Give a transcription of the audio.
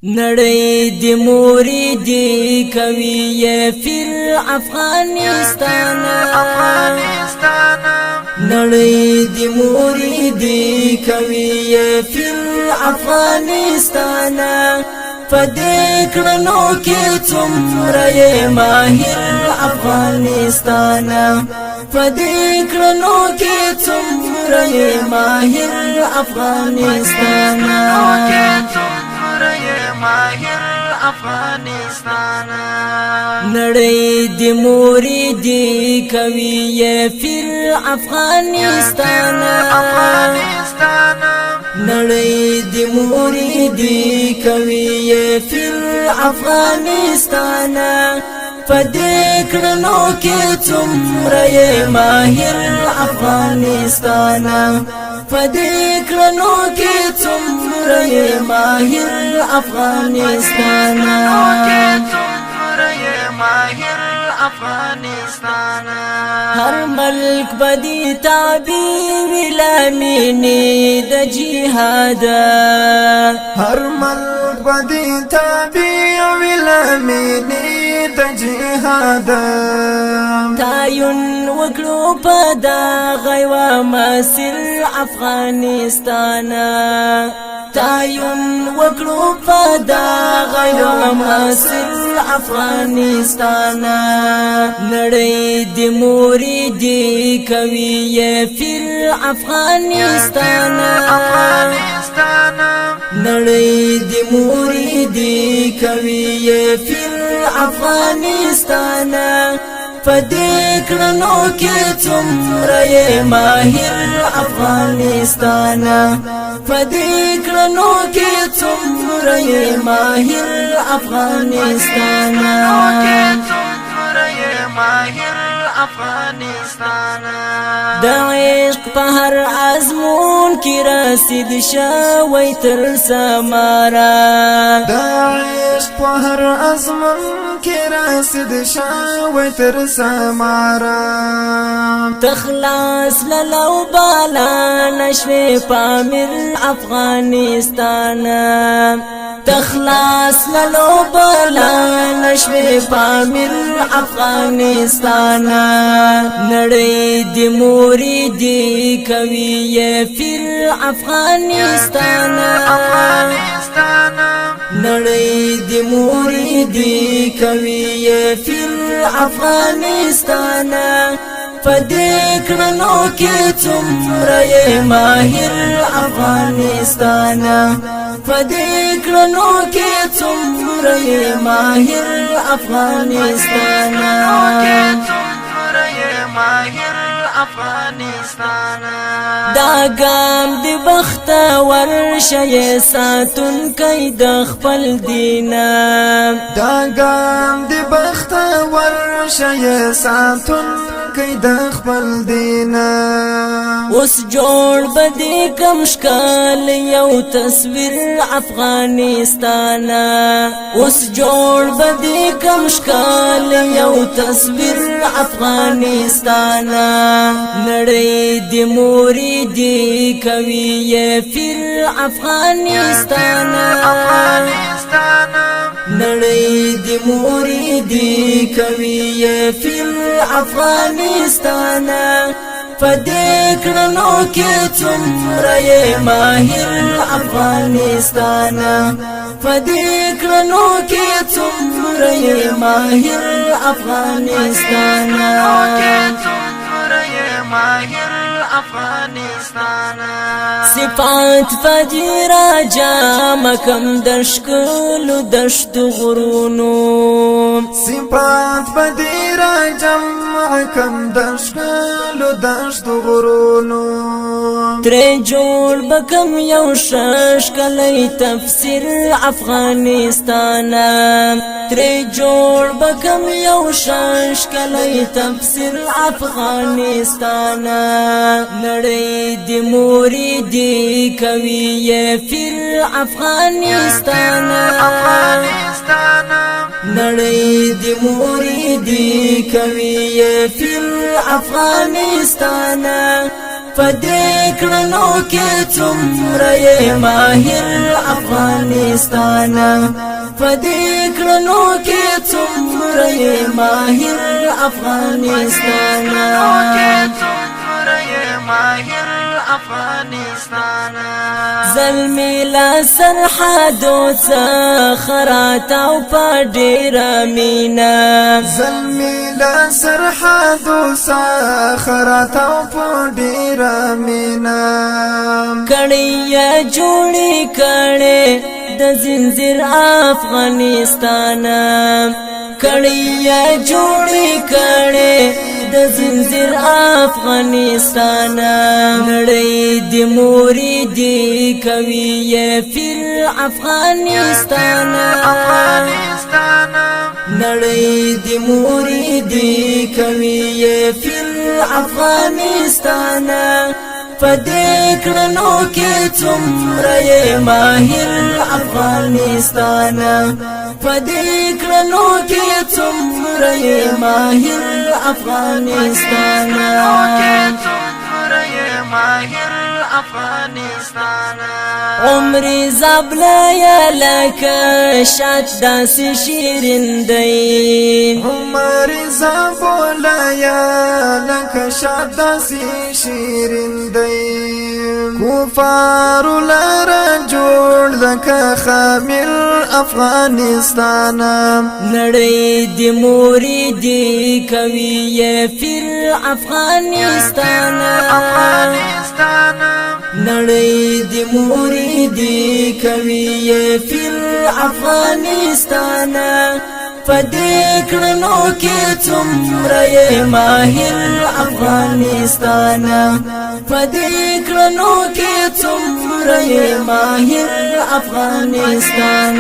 نړۍ د موري دی کوي فر افغانستان نړۍ د موري دی کوي فر افغانستان پدې کړنو کې څومره ماهر افغانستان پدې کړنو کې څومره ماهر افغانستان نړۍ د موري دی کوي فر افغانستان نړۍ د موري دی کوي فر افغانستان پدې کړنو کې څومره ماهر افغانستان پدې کړنو کې څومره ماهر افغانستان هر ملک بدی تعبیر لامینی د جهاد هر ملک بدی تعبیر لامینی د جهاد تعین وکړو په دا غیوا مسل افغانستان تعین وکړو په دا غیوا مسل افغانستان نړۍ د موري دی کوي فر افغانستان نړۍ د موري دی کوي فر افغانستان پدې کړنو کې څومره ماهر افغانستان پدې کړنو کې څومره ماهر افغانستان د عشق په هر ازمون کې رسید شوی تر سمارا د عشق په هر ازمون کې رسید شوی تر سمارا تخلاص للو بالا نشوي پامر افغانستان تخلاص للو بالا نشوي پامر افغانستان نړۍ د موري دی کوي فر افغانستان نړۍ د موري دی کوي فر افغانستان پدې کړنو کې څومره ماهر افغانستان پدې کړنو کې څومره ماهر افغانستان دا ګام د بخت ورشه ساتون کې د خپل دین دا ګام د بخت ورشه ساتون کې د خپل دین اوس جوړ بدی کم شکال یو تصویر افغانستان اوس جوړ بدی کم شکال یو تصویر افغانستان نړۍ د موري دی کوي فر افغانستان نړۍ د موري دی کوي فر افغانستان پدې کړنو کې څومره ماهر افغانستان پدې کړنو کې څومره ماهر افغانستان صفات فجر جام کم دشکل دشت غرونو صفات فجر جام کم دشکل دشت غرونو ترې جوړ بکم یو ششکلی تفسیر افغانستان ترې جوړ بکم یو ششکلی تفسیر افغانستان نړۍ د موري دی کوي فر افغانستان نړۍ د موري دی کوي فر افغانستان فدې کړنو کې څومره یې ماهر افغانستان فدې کړنو کې څومره یې ماهر افغانستان زلمی لا سرحدو څخه او په ډېره مینا زلمی لا سرحدو څخه او په ډېره مینا کړي جوړې کړي د زنجیر افغانستان کړي جوړې کړي د زنجیر افغانستان نړۍ د موري دی کوي فر افغانستان نړۍ د موري دی کوي فر افغانستان فدې کړنو کې څومره یې ماهر افغانستان فدې کړنو کې څومره یې ماهر افغانستان عمر زبلا یا لکه شات داس شیرین دی عمر زبلا یا لکه شات داس شیرین دی کفار لرا جوړ لکه خامر افغانستان نړۍ د موري دی کوي فر افغانستان نړۍ د موري دی کوي فر افغانستان فدې کړنو کې څومره یې ماهر افغانستان فدې کړنو کې څومره یې ماهر افغانستان